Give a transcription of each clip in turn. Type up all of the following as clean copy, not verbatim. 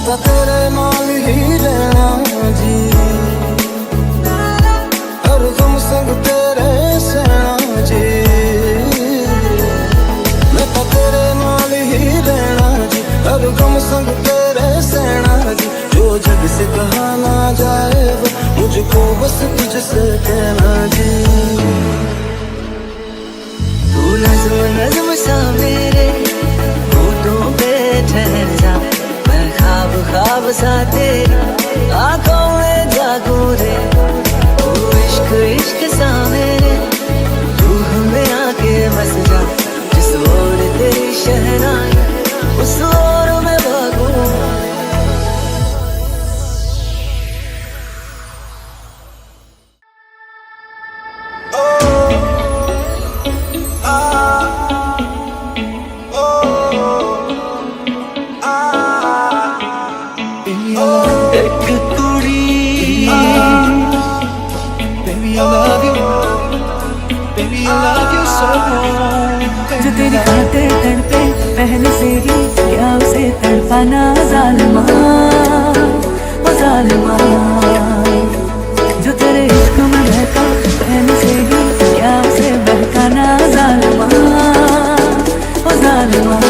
तो तेरे नाल ही रहना जी, हर गम संग तेरे सहना जी। मैं तो तेरे नाल ही रहना जी, हर गम संग तेरे सहना जी। जो जग से कहा ना जाए वो मुझको बस तुझसे कहना जी। तू नज़्म नज़्म सा मेरे होठों पे ठहर जा, मैं ख्वाब ख्वाब सा तेरी आंखों में जागूं रे। तू इश्क इश्क सा मेरे रूह में आके बस जा, जिस ओर तेरी शहनाई उस ओर मैं भागूं। जो तेरी खातिर तड़पे पहले से ही, क्या उसे तड़पाना ज़ालिमा, ओ ज़ालिमा। जो तेरे इश्क में बहका पहले से ही, क्या उसे बहकाना ज़ालिमा, ओ ज़ालिमा।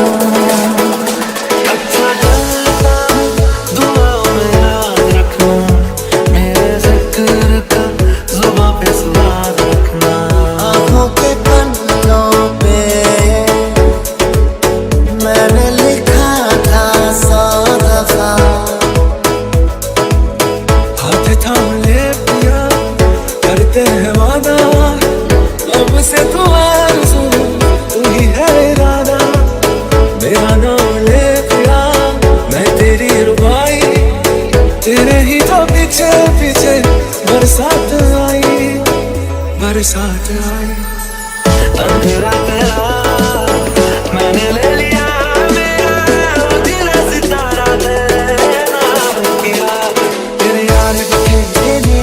बरसात आई अंधेरा तेरा मैंने ले लिया, मेरा दिल सितारा तेरे नाम किया। तेरे यार बखेरे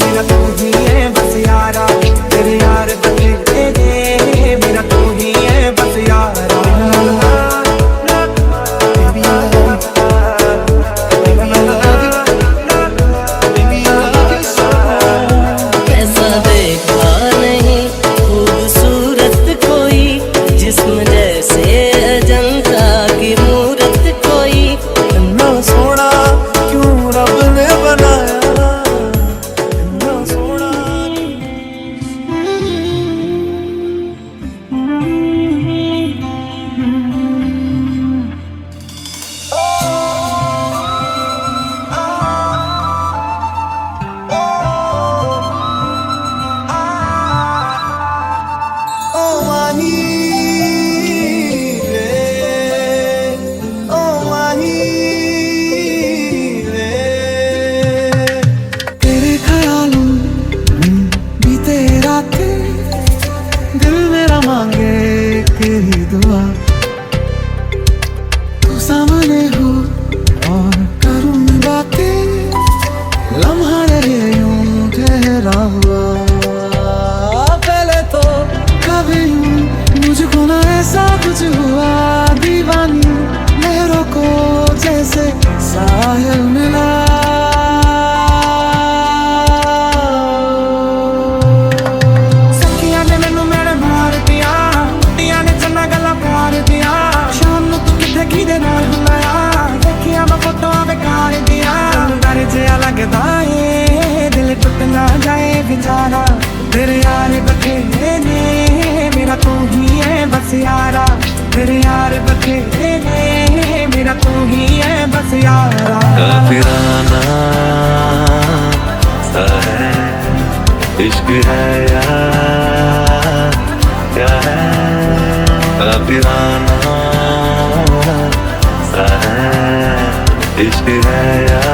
मेरा तू ही है बस यारा, तेरे यार बखेरे मेरा तू ही है बस यारा। सामने हो और करूं बातें, लम्हा रहे यूं ठहरा हुआ। पहले तो कभी मुझको ना ऐसा कुछ हुआ, दीवानी लहरों को जैसे साहिल मिला। सखिया ने मैनू मेरे मार दिया, टिया ने चन्ना गला पार दिया। शाम नू तू किथे किदे नाल बुलाया, देखिया मैं फोटोआं बेकार दिया। डर जिहा लगदा ए दिल टुट ना जाए बेचारा, तेरे यार बखेरे ने मेरा तू ही है बस यारा। तेरे यार बखेरे ने मेरा तू ही है बस यारा। काफिराना सा है इश्क है यार, क्या है काफिराना सा है इश्क है यार।